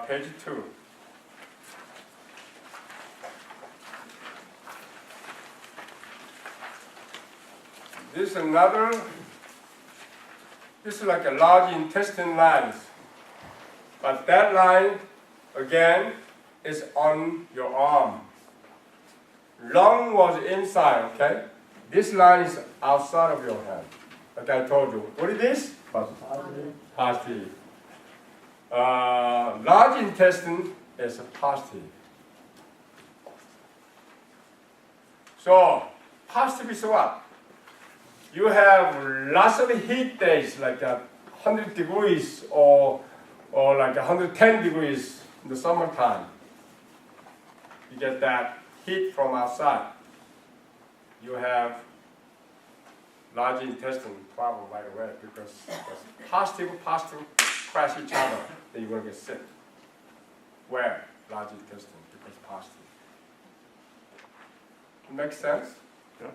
page 2. This is like a large intestine lines. But that line, again, is on your arm. Lung was inside, okay? This line is outside of your hand. Like I told you. What is this? Positive. Large intestine is positive. So, positive is what? You have lots of heat days, like 100 degrees or like 110 degrees in the summertime. You get that heat from outside. You have large intestine problem right away because positive crash each other, then you're going to get sick. Where? Large intestine, because positive. Makes sense? Yeah.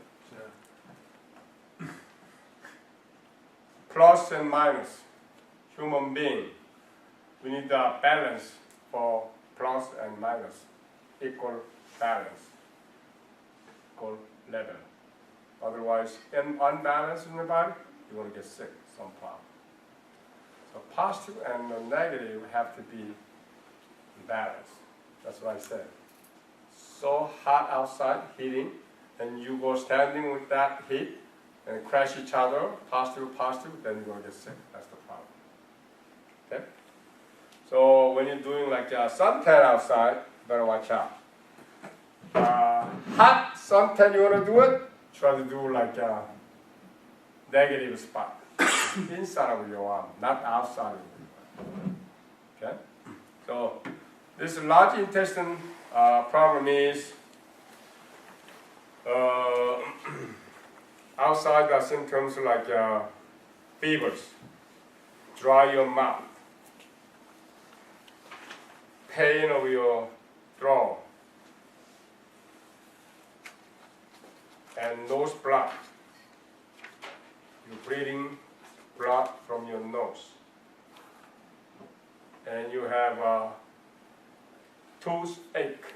Plus and minus. Human being. We need a balance for plus and minus. Equal balance. Equal level. Otherwise, unbalanced in the body, you're going to get sick, some problem. So positive and negative have to be in balance. That's what I said. So hot outside, heating, and you go standing with that heat and crash each other, positive, then you're going to get sick. That's the problem. Okay? So when you're doing like a suntan outside, you better watch out. Hot suntan, you want to do it? Try to do like a negative spot. Inside of your arm, not outside of your arm. Okay? So this large intestine problem is outside the symptoms like fevers, dry your mouth, pain of your throat, and nose block. You're breathing blood from your nose. And you have toothache.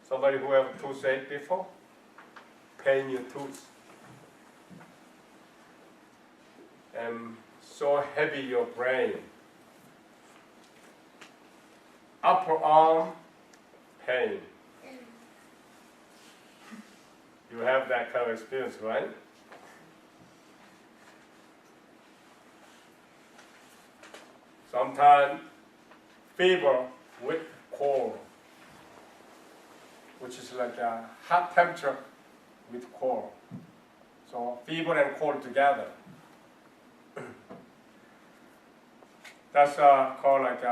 Somebody who have toothache before? Pain your tooth. And so heavy your brain. Upper arm pain. You have that kind of experience, right? Sometimes fever with cold, which is like a hot temperature with cold. So fever and cold together. That's called like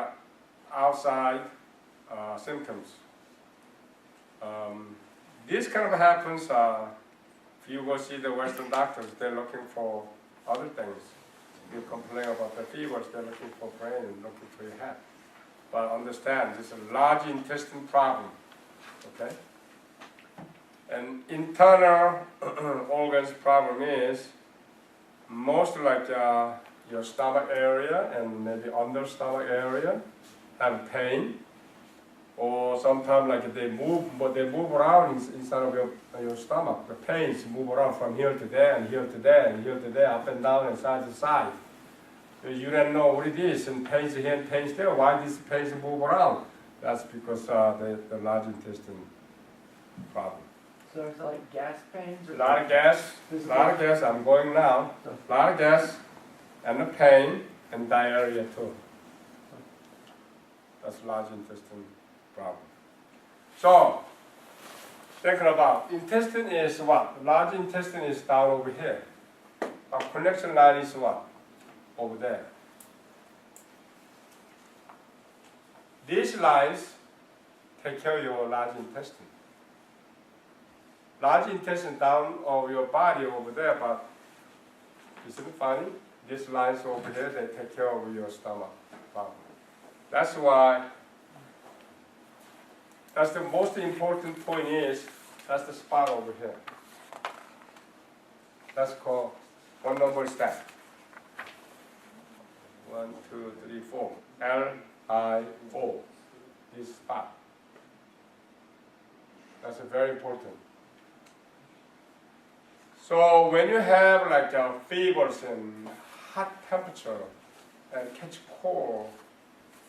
outside symptoms. This kind of happens if you go see the Western doctors, they're looking for other things. You complain about the fevers, they're looking for brain and looking for your head. But understand, this is a large intestine problem, okay? And internal organs problem is most like your stomach area and maybe under stomach area have pain. Or sometimes like they move around inside of your stomach. The pains move around from here to there and here to there and here to there, up and down and side to side. You don't know what it is, and pains here and pains there. Why these pains move around? That's because the large intestine problem. So it's like gas pains? A lot of gas, I'm going now. A lot of gas, and the pain, and diarrhea too. That's large intestine problem. So, thinking about intestine is what? Large intestine is down over here. Our connection line is what? Over there. These lines take care of your large intestine. Large intestine down of your body over there, but isn't it funny? These lines over here, they take care of your stomach problem. That's why, that's the most important point is, that's the spot over here. That's called, what number is that? 1, 1, 2, 3, 4. Li4. This spot. That's very important. So when you have like fevers and hot temperature and catch cold,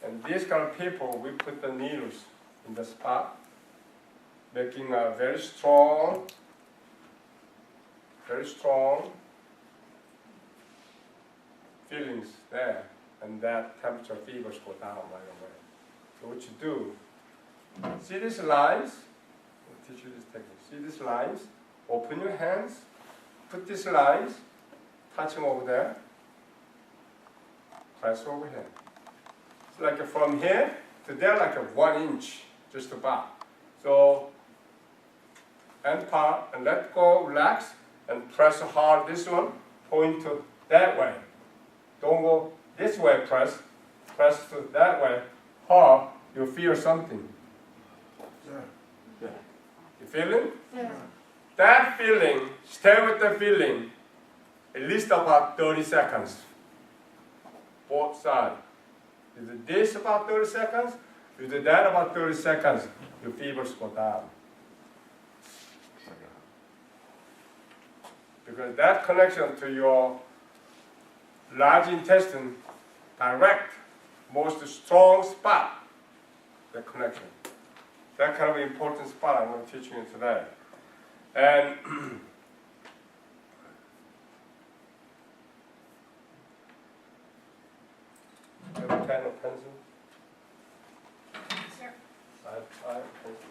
and these kind of people, we put the needles in the spot, making a very strong feelings there, and that temperature fevers go down right away. So what you do, see these lines? I'll teach you this technique. See these lines? Open your hands, put these lines, touching over there, press over here. It's like from here to there, like a 1 inch, just about. So, end part, and let go, relax, and press hard this one, point to that way. Don't go this way, press to that way, hard, you feel something. Yeah. You feel it? Yeah. That feeling, stay with the feeling, at least about 30 seconds. Both sides. You do this about 30 seconds, you do that about 30 seconds, your fevers go down. Because that connection to your large intestine, direct, most strong spot, the connection. That kind of important spot I'm going to teach you today. And you have a pen or pencil? Sir. I have a pencil.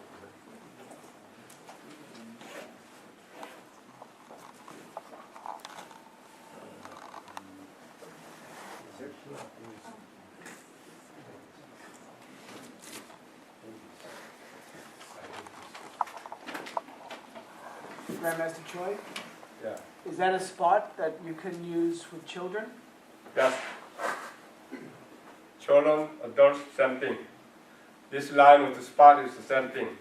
GrandMaster Choi, Yeah. is that a spot that you can use with children? Yes. Children, adults, same thing. This line with the spot is the same thing.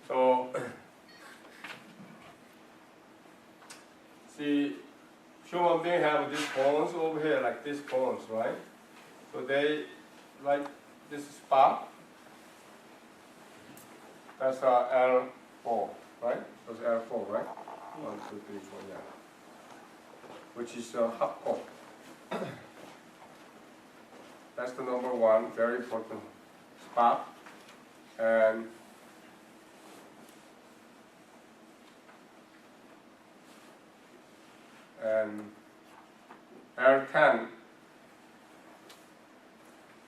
So, see, human beings have these bones over here, like these bones, right? So they, like this spot, that's L4, right? That's L4, right? 1, 2, 3, 4, yeah. Which is hot core. That's the number one, very important spot. And L10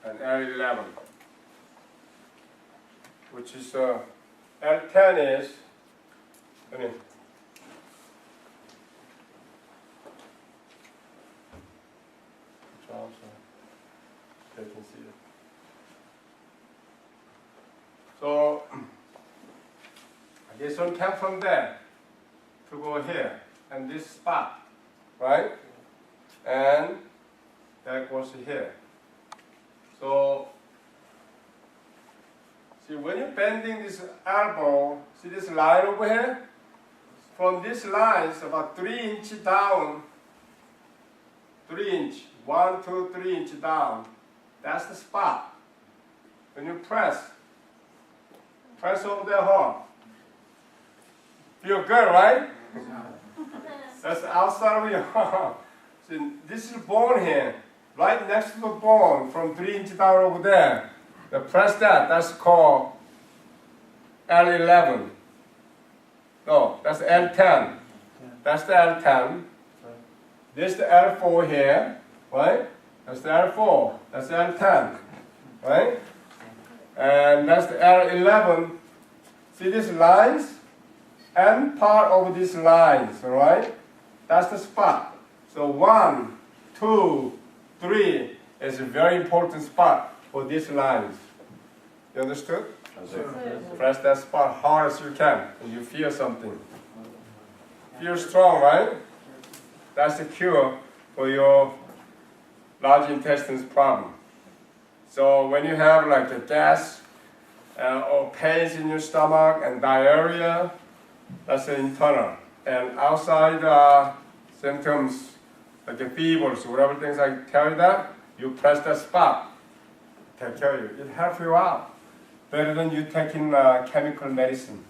and L11, which is L10 is, they can see it. So this one came from there to go here, and this spot, right? And that goes here. So see, when you're bending this elbow, see this line over here? From this line, it's about 3 inches down. 3 inch, 1, 2, 3 inches down. That's the spot. When you press over there hard. Feel good, right? That's the outside of your arm. See, this is bone here, right next to the bone, from 3 inches down over there. Now press that. That's called L11. No, that's L10. That's the L10. This is the L4 here, right? That's the L4. That's the L10, right? And that's the L11. See these lines? End part of these lines, right? That's the spot. So 1, 2, 3 is a very important spot for these lines. You understood? Press that spot hard as you can, and you feel something. Feel strong, right? That's the cure for your large intestines problem. So when you have like a gas or pains in your stomach and diarrhea, that's the internal. And outside symptoms like a fevers, whatever things I tell you that, you press that spot, take care of you. It helps you out. Better than you taking chemical medicine.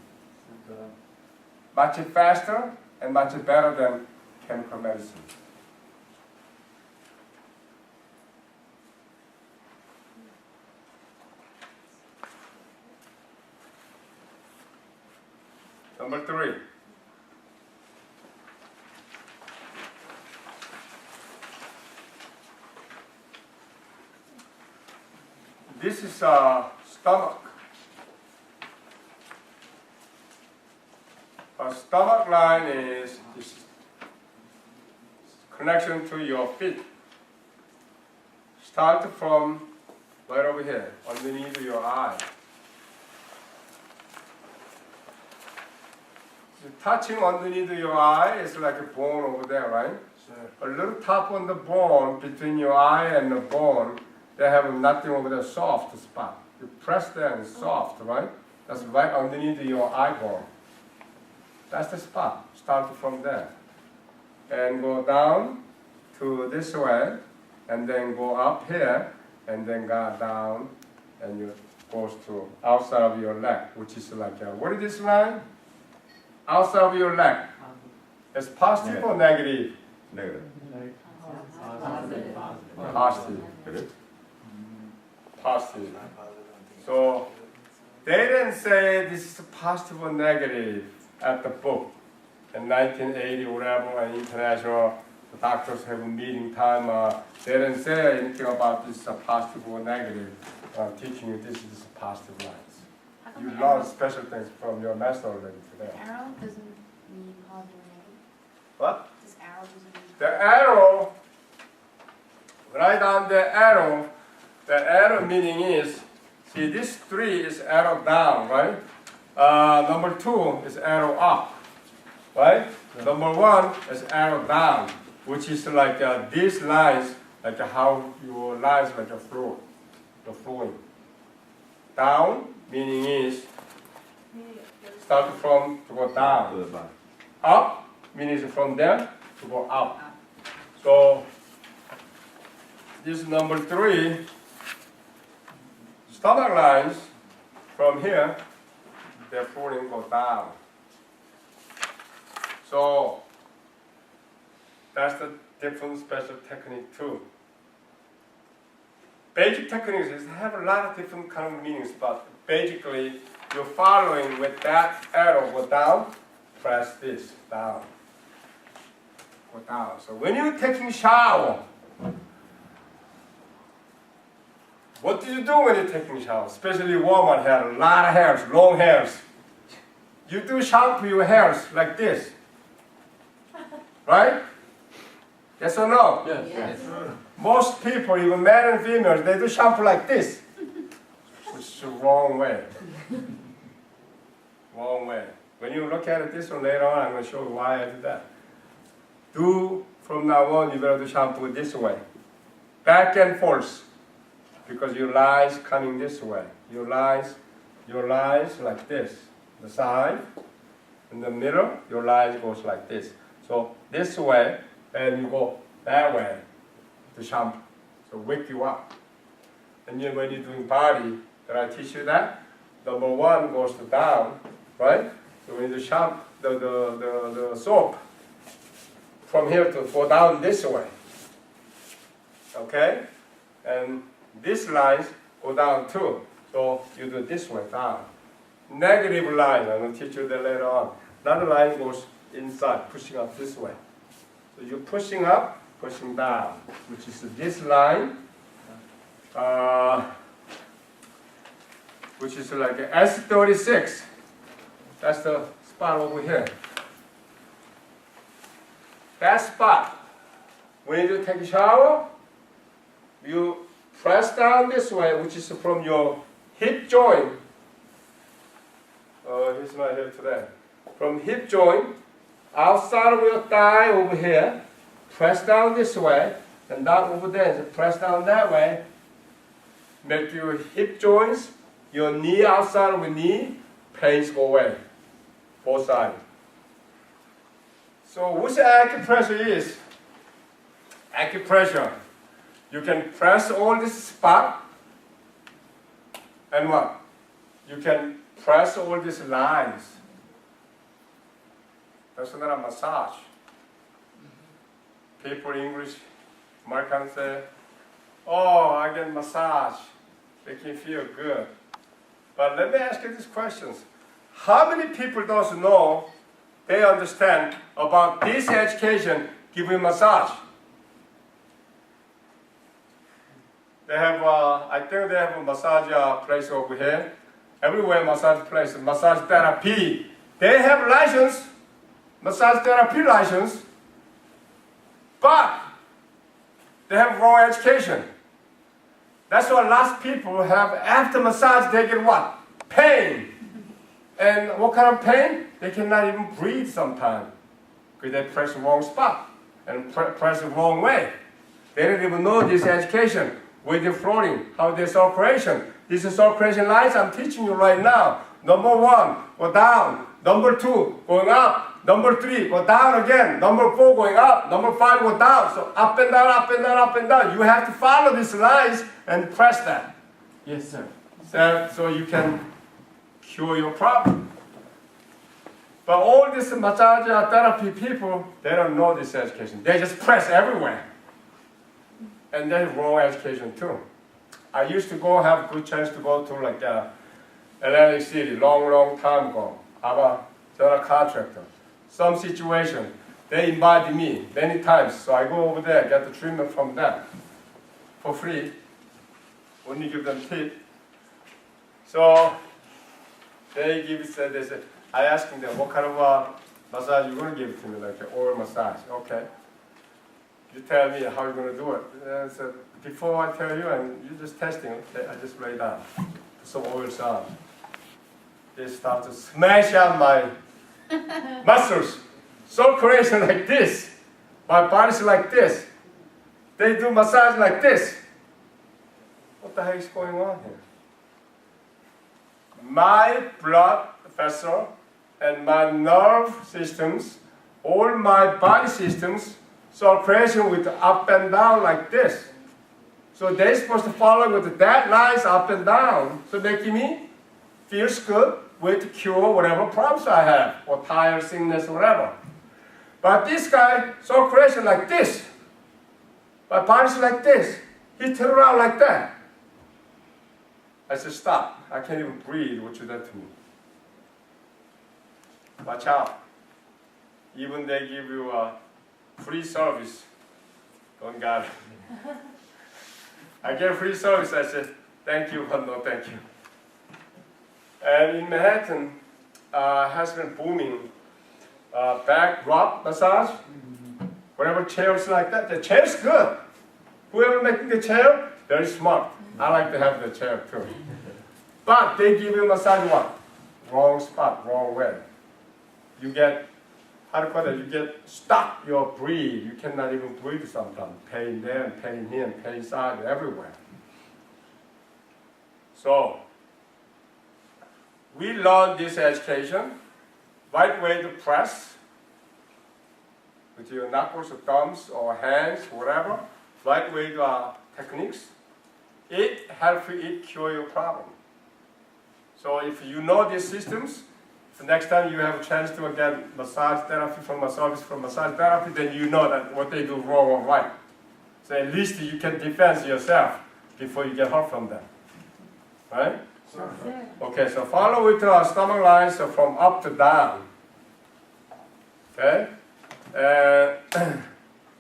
Much faster and much better than chemical medicine. Number 3. This is stomach. A stomach line is this connection to your feet. Start from right over here, underneath your eye. Touching underneath your eye is like a bone over there, right? Sure. A little top on the bone between your eye and the bone, they have nothing over there, soft spot. You press there and it's soft, right? That's right underneath your eye bone. That's the spot. Start from there. And go down to this way, and then go up here, and then go down, and you goes to outside of your leg, which is like, what is this line? Outside of your leg. It's positive or negative? Negative. Positive. Positive. So they didn't say this is positive or negative at the book. In 1980, whatever, and international doctors have a meeting time. They didn't say anything about this positive or negative. Teaching you this is positive lines. You learn special things from your master already today. Arrow doesn't mean positive or negative. What? This arrow doesn't mean. The arrow, right on the arrow meaning is, see this 3 is arrow down, right? Number 2 is arrow up, right? Yeah. Number 1 is arrow down, which is like these lines, like how your lines like a flow, the flowing. Down meaning is start from to go down. Up means from there to go up. So this number 3, stomach lines from here, they're flowing go down. So that's the different special technique too. Basic techniques is have a lot of different kind of meanings, but basically you're following with that arrow go down, press this down, go down. So when you're taking shower, what do you do when you're taking shower? Especially woman hair, a lot of hairs, long hairs. You do shampoo your hairs like this, right? Yes or no? Yes. Yes. Most people, even men and females, they do shampoo like this. Which is the wrong way. Wrong way. When you look at it this one later on, I'm going to show you why I did that. From now on, you better do shampoo this way. Back and forth. Because your lines coming this way. Your lines like this. The side, in the middle, your lines goes like this. So this way, and you go that way. The shampoo, so wake you up. And then when you're doing body, did I teach you that? Number 1 goes to down, right? So when you do shampoo, the soap, from here to go down this way. Okay? And these lines go down too. So you do this way, down. Negative line, I'm going to teach you that later on. Another line goes inside, pushing up this way. So you're pushing up, pushing down, which is this line, which is like S36. That's the spot over here. That spot, when you take a shower, you press down this way, which is from your hip joint. Here's my hair today. From hip joint, outside of your thigh over here, press down this way, and down over there, so press down that way. Make your hip joints, your knee outside of your knee, pains go away. Both sides. So which acupressure is? acupressure. You can press all this spot, and what? You can press all these lines. That's not a massage. People English, Americans say, oh, I get massage. They can feel good. But let me ask you these questions. How many people don't know, they understand about this education giving massage? They have, I think they have a massage place over here. Everywhere massage place, massage therapy. They have license, massage therapy license, but they have wrong education. That's why lots of people have, after massage, they get what? Pain. And what kind of pain? They cannot even breathe sometimes because they press the wrong spot and press the wrong way. They don't even know this education. With the floating, how they circulation. This is circulation lines I'm teaching you right now. Number 1, go down. Number 2, going up. Number 3, go down again. Number 4, going up. Number 5, go down. So up and down, up and down, up and down. You have to follow these lines and press that. Yes, sir. So you can cure your problem. But all these massage therapy people, they don't know this education. They just press everywhere. And that's wrong education too. I used to go have a good chance to go to like Atlantic City long time ago. I'm a general contractor. Some situation, they invited me many times. So I go over there, get the treatment from them for free. Only give them tip. So they said, I asked them, what kind of massage you going to give to me? Like an oil massage. Okay. You tell me how you're going to do it. And I said, before I tell you, and you're just testing it, I just lay down. Put some oils on. They start to smash on my muscles. Circulation like this. My body's like this. They do massage like this. What the heck is going on here? My blood vessel and my nerve systems, all my body systems, circulation with up and down like this. So they're supposed to follow with that lines up and down. So making me feels good with to cure whatever problems I have, or tired, sickness, whatever. But this guy, circulation like this. My body's like this. He turned around like that. I said, stop. I can't even breathe what you did to me. Watch out. Even they give you a free service. Don't got it. I get free service. I said, thank you, but no thank you. And in Manhattan, has been booming back rub massage. Whatever chairs like that. The chair's good. Whoever making the chair, very smart. I like to have the chair too. But they give you massage what? Wrong spot, wrong way. You get, how to call it, you get stuck, your breathe. You cannot even breathe sometimes. Pain there, and pain here, and pain inside, everywhere. So, we learn this education, right way to press, with your knuckles or thumbs or hands, whatever, right way to techniques. It helps it cure your problem. So if you know these systems, the next time you have a chance to get massage therapy from a service from massage therapy, then you know that what they do wrong or right. So at least you can defend yourself before you get hurt from them. Right? Okay, so follow with stomach lines from up to down. Okay?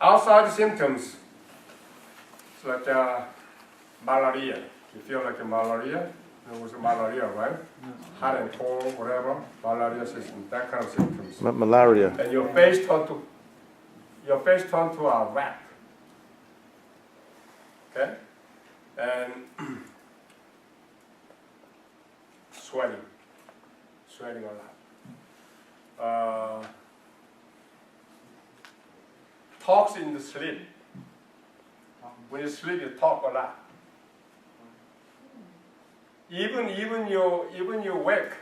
Outside symptoms, it's like malaria. You feel like a malaria? There was a malaria, right? Hot and cold, whatever. Malaria system, that kind of symptoms. Malaria. And your face turned to a rat. Okay? And sweating a lot. Talks in the sleep. When you sleep, you talk a lot. Even you wake,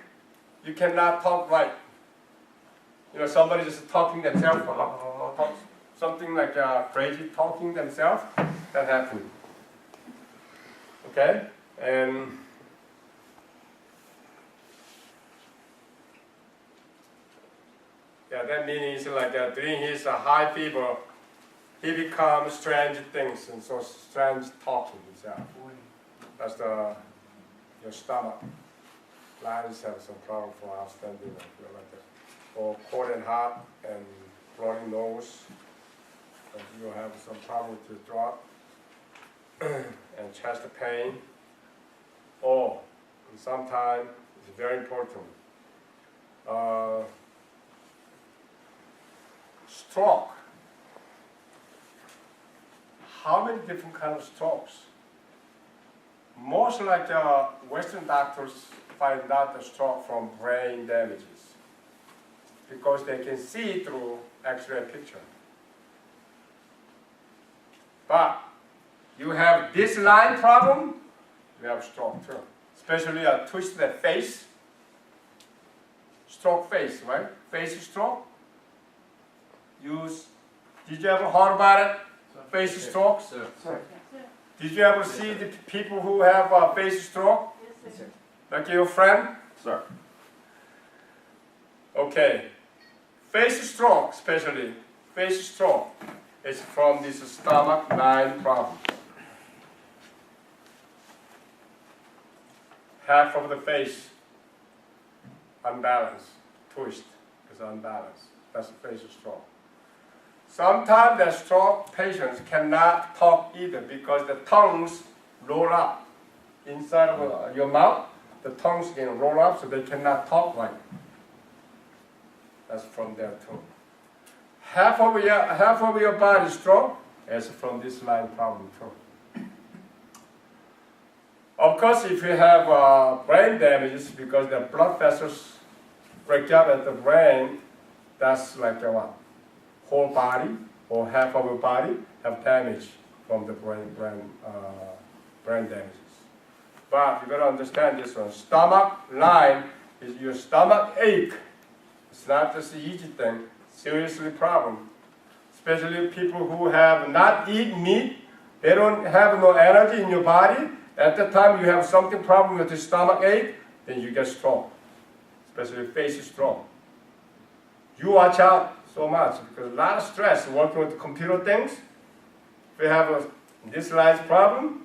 you cannot talk right. You know, somebody just talking themselves, something like crazy talking themselves, that happens. Okay? And yeah, that means like during his high fever, he becomes strange things and so strange talking himself. That's your stomach lines have some problem for outstanding like that. Or cold and hot and bloody nose. And you have some problem with your throat and chest pain. Or sometimes it's very important. Stroke. How many different kinds of strokes? Most like Western doctors find out the stroke from brain damages because they can see through X-ray picture. But you have this line problem, you have stroke too. Especially a twisted face, stroke face, right? Face stroke. Did you ever heard about it? Face strokes? Sir. Did you ever see the people who have a face stroke? Yes, sir. Like your friend? Sir. Okay. Face stroke, especially face stroke, is from this stomach line problem. Half of the face unbalanced, twist is unbalanced. That's a face stroke. Sometimes the stroke patients cannot talk either because the tongues roll up inside of your mouth. The tongues can roll up so they cannot talk right. That's from there too. Half of your body stroke is from this line problem too. Of course, if you have brain damages because the blood vessels break up at the brain, that's like what? Whole body or half of your body have damage from the brain damages. But you gotta understand this one. Stomach line is your stomach ache. It's not just an easy thing. Seriously problem. Especially people who have not eaten meat. They don't have no energy in your body. At the time you have something problem with the stomach ache, then you get stroke. Especially face stroke. You watch out so much because a lot of stress working with computer things. If you have this line's problem,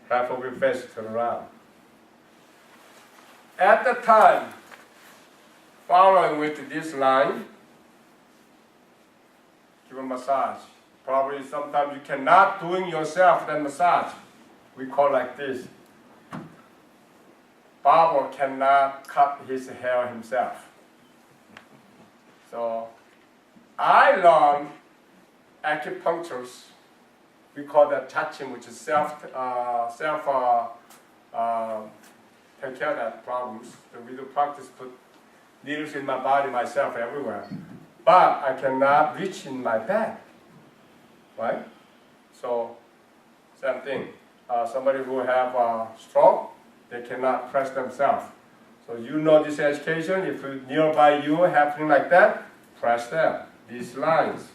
half of your face turn around. At the time, following with this line, give a massage. Probably sometimes you cannot doing yourself that massage. We call like this. Barber cannot cut his hair himself. So I learned acupunctures. We call that touching, which is take care of that problems. So we do practice, put needles in my body myself everywhere. But I cannot reach in my back, right? So same thing. Somebody who have a stroke, they cannot press themselves. So you know this education. If nearby you happening like that, press them. These lines.